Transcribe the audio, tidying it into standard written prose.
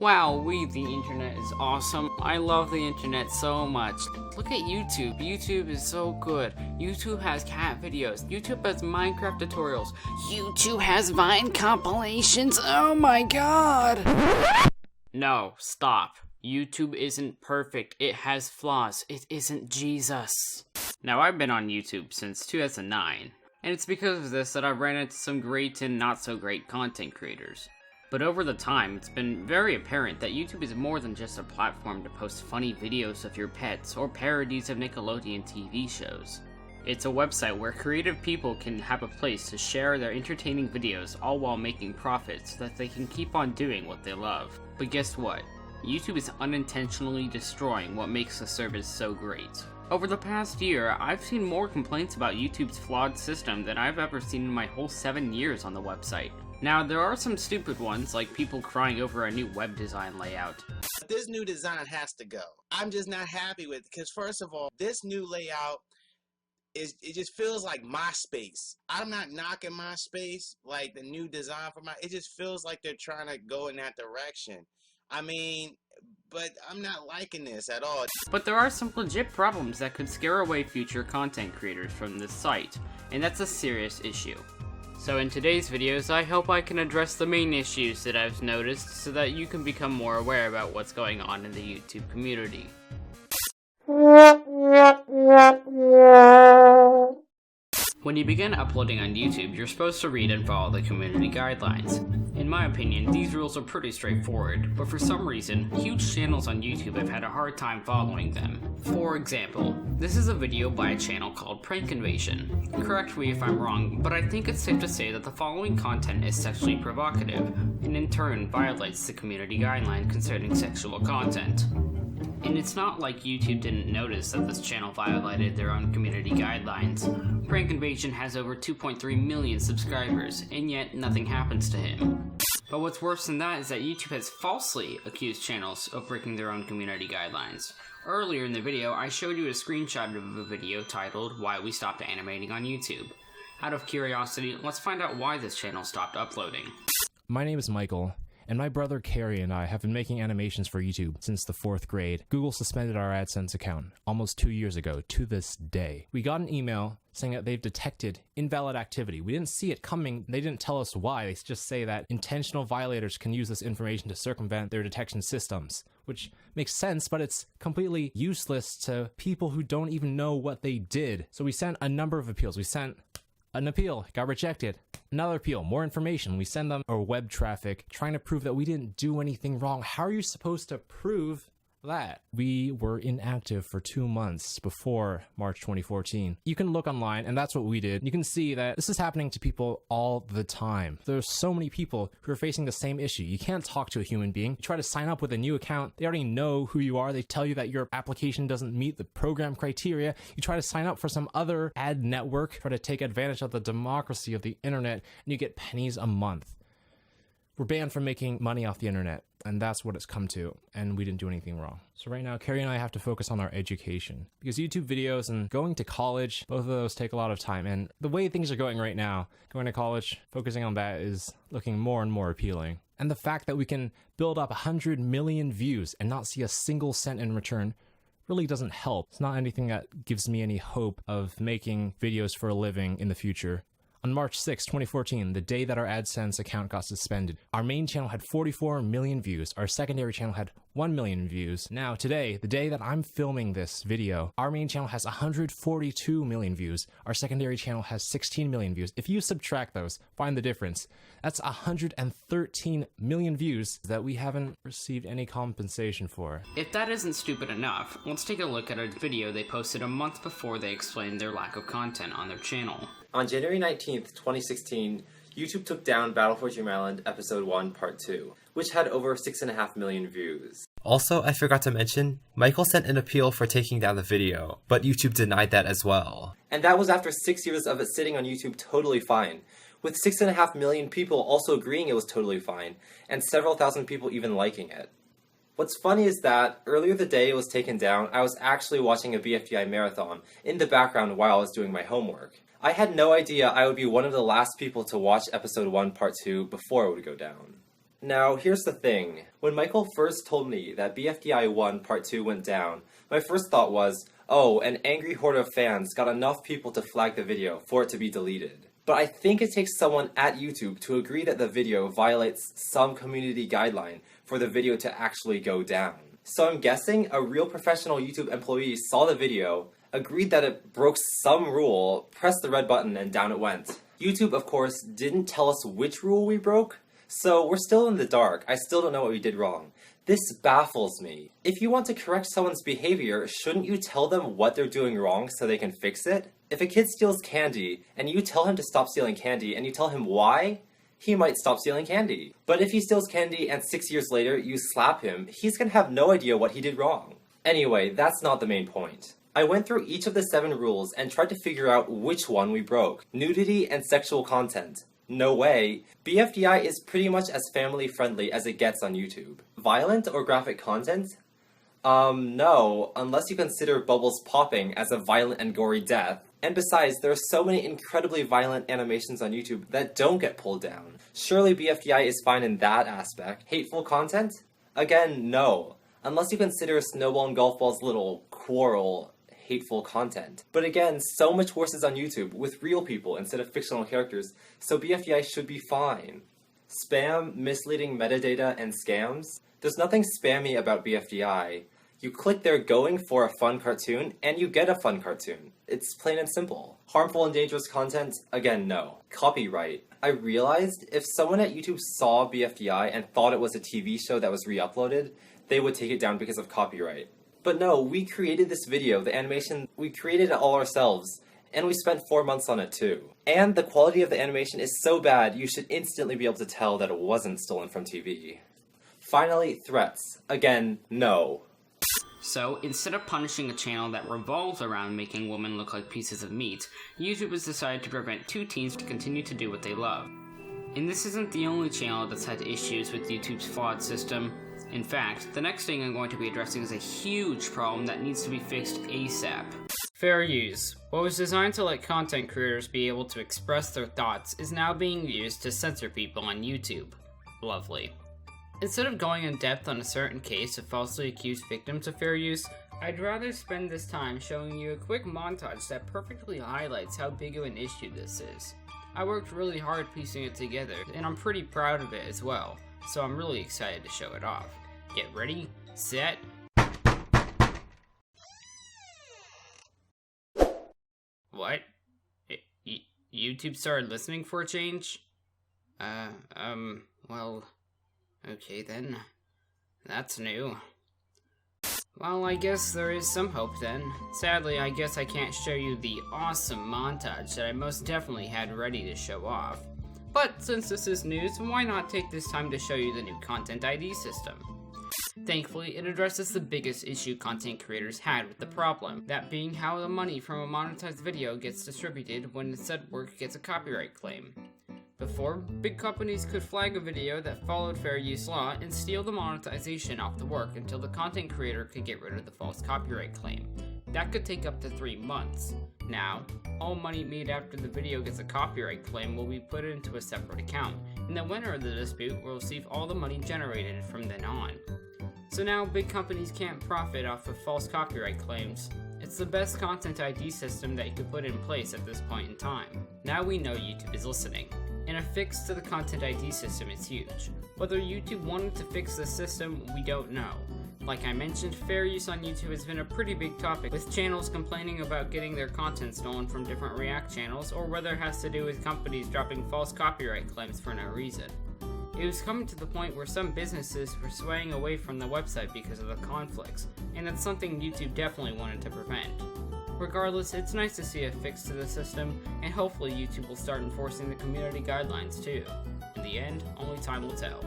Wow, the internet is awesome. I love the internet so much. Look at YouTube. YouTube is so good. YouTube has cat videos. YouTube has Minecraft tutorials. YouTube has Vine compilations. Oh my god! No, stop. YouTube isn't perfect. It has flaws. It isn't Jesus. Now, I've been on YouTube since 2009, and it's because of this that I've ran into some great and not so great content creators. But over the time, it's been very apparent that YouTube is more than just a platform to post funny videos of your pets or parodies of Nickelodeon TV shows. It's a website where creative people can have a place to share their entertaining videos all while making profits so that they can keep on doing what they love. But guess what? YouTube is unintentionally destroying what makes the service so great. Over the past year, I've seen more complaints about YouTube's flawed system than I've ever seen in my whole 7 years on the website. Now, there are some stupid ones, like people crying over a new web design layout. This new design has to go. I'm just not happy with it, because first of all, this new layout, it just feels like MySpace. I'm not knocking MySpace, like the new design for it just feels like they're trying to go in that direction. I mean, but I'm not liking this at all. But there are some legit problems that could scare away future content creators from this site, and that's a serious issue. So in today's videos, I hope I can address the main issues that I've noticed so that you can become more aware about what's going on in the YouTube community. When you begin uploading on YouTube, you're supposed to read and follow the community guidelines. In my opinion, these rules are pretty straightforward, but for some reason, huge channels on YouTube have had a hard time following them. For example, this is a video by a channel called Prank Invasion. Correct me if I'm wrong, but I think it's safe to say that the following content is sexually provocative, and in turn violates the community guideline concerning sexual content. And it's not like YouTube didn't notice that this channel violated their own community guidelines. Prank Invasion has over 2.3 million subscribers, and yet nothing happens to him. But what's worse than that is that YouTube has falsely accused channels of breaking their own community guidelines. Earlier in the video, I showed you a screenshot of a video titled Why We Stopped Animating on YouTube. Out of curiosity, let's find out why this channel stopped uploading. My name is Michael, and my brother Carrie and I have been making animations for YouTube since the 4th grade. Google suspended our AdSense account almost 2 years ago to this day. We got an email saying that they've detected invalid activity. We didn't see it coming. They didn't tell us why. They just say that intentional violators can use this information to circumvent their detection systems, which makes sense, but it's completely useless to people who don't even know what they did. So we sent a number of appeals. We sent an appeal, got rejected. Another appeal, more information. We send them our web traffic, trying to prove that we didn't do anything wrong. How are you supposed to prove that? We were inactive for 2 months before March 2014. You can look online, and that's what we did. You can see that this is happening to people all the time. There's so many people who are facing the same issue. You can't talk to a human being. You try to sign up with a new account. They already know who you are. They tell you that your application doesn't meet the program criteria. You try to sign up for some other ad network, try to take advantage of the democracy of the internet, and you get pennies a month. We're banned from making money off the internet, and that's what it's come to, and we didn't do anything wrong. So right now, Carrie and I have to focus on our education, because YouTube videos and going to college, both of those take a lot of time, and the way things are going right now, going to college, focusing on that is looking more and more appealing. And the fact that we can build up 100 million views and not see a single cent in return really doesn't help. It's not anything that gives me any hope of making videos for a living in the future. On March 6, 2014, the day that our AdSense account got suspended, our main channel had 44 million views, our secondary channel had 1 million views. Now, today, the day that I'm filming this video, our main channel has 142 million views, our secondary channel has 16 million views. If you subtract those, find the difference. That's 113 million views that we haven't received any compensation for. If that isn't stupid enough, let's take a look at a video they posted a month before they explained their lack of content on their channel. On January 19th, 2016, YouTube took down Battle for Dreamland Episode 1 Part 2, which had over 6.5 million views. Also, I forgot to mention, Michael sent an appeal for taking down the video, but YouTube denied that as well. And that was after 6 years of it sitting on YouTube totally fine, with 6.5 million people also agreeing it was totally fine, and several thousand people even liking it. What's funny is that, earlier the day it was taken down, I was actually watching a BFDI marathon in the background while I was doing my homework. I had no idea I would be one of the last people to watch Episode 1 Part 2 before it would go down. Now, here's the thing. When Michael first told me that BFDI 1 Part 2 went down, my first thought was, oh, an angry horde of fans got enough people to flag the video for it to be deleted. But I think it takes someone at YouTube to agree that the video violates some community guideline for the video to actually go down. So I'm guessing a real professional YouTube employee saw the video, agreed that it broke some rule, pressed the red button, and down it went. YouTube, of course, didn't tell us which rule we broke, so we're still in the dark. I still don't know what we did wrong. This baffles me. If you want to correct someone's behavior, shouldn't you tell them what they're doing wrong so they can fix it? If a kid steals candy, and you tell him to stop stealing candy, and you tell him why, he might stop stealing candy. But if he steals candy and 6 years later you slap him, he's gonna have no idea what he did wrong. Anyway, that's not the main point. I went through each of the 7 rules and tried to figure out which one we broke. Nudity and sexual content. No way. BFDI is pretty much as family friendly as it gets on YouTube. Violent or graphic content? No, unless you consider bubbles popping as a violent and gory death. And besides, there are so many incredibly violent animations on YouTube that don't get pulled down. Surely BFDI is fine in that aspect. Hateful content? Again, no. Unless you consider Snowball and Golf Ball's little quarrel hateful content. But again, so much worse is on YouTube, with real people instead of fictional characters, so BFDI should be fine. Spam, misleading metadata, and scams? There's nothing spammy about BFDI. You click there going for a fun cartoon, and you get a fun cartoon. It's plain and simple. Harmful and dangerous content? Again, no. Copyright. I realized if someone at YouTube saw BFDI and thought it was a TV show that was re-uploaded, they would take it down because of copyright. But no, we created this video, the animation, we created it all ourselves, and we spent 4 months on it too. And the quality of the animation is so bad, you should instantly be able to tell that it wasn't stolen from TV. Finally, threats. Again, no. So, instead of punishing a channel that revolves around making women look like pieces of meat, YouTube has decided to prevent 2 teens to continue to do what they love. And this isn't the only channel that's had issues with YouTube's flawed system. In fact, the next thing I'm going to be addressing is a huge problem that needs to be fixed ASAP. Fair use. What was designed to let content creators be able to express their thoughts is now being used to censor people on YouTube. Lovely. Instead of going in depth on a certain case of falsely accused victims of fair use, I'd rather spend this time showing you a quick montage that perfectly highlights how big of an issue this is. I worked really hard piecing it together, and I'm pretty proud of it as well, so I'm really excited to show it off. Get ready, set. What? YouTube started listening for a change? Well, okay then. That's new. Well, I guess there is some hope then. Sadly, I guess I can't show you the awesome montage that I most definitely had ready to show off. But since this is news, why not take this time to show you the new Content ID system? Thankfully, it addresses the biggest issue content creators had with the problem, that being how the money from a monetized video gets distributed when said work gets a copyright claim. Before, big companies could flag a video that followed fair use law and steal the monetization off the work until the content creator could get rid of the false copyright claim. That could take up to 3 months. Now, all money made after the video gets a copyright claim will be put into a separate account, and the winner of the dispute will receive all the money generated from then on. So now big companies can't profit off of false copyright claims. It's the best Content ID system that you could put in place at this point in time. Now we know YouTube is listening, and a fix to the Content ID system is huge. Whether YouTube wanted to fix the system, we don't know. Like I mentioned, fair use on YouTube has been a pretty big topic, with channels complaining about getting their content stolen from different React channels, or whether it has to do with companies dropping false copyright claims for no reason. It was coming to the point where some businesses were swaying away from the website because of the conflicts, and that's something YouTube definitely wanted to prevent. Regardless, it's nice to see a fix to the system, and hopefully YouTube will start enforcing the community guidelines too. In the end, only time will tell.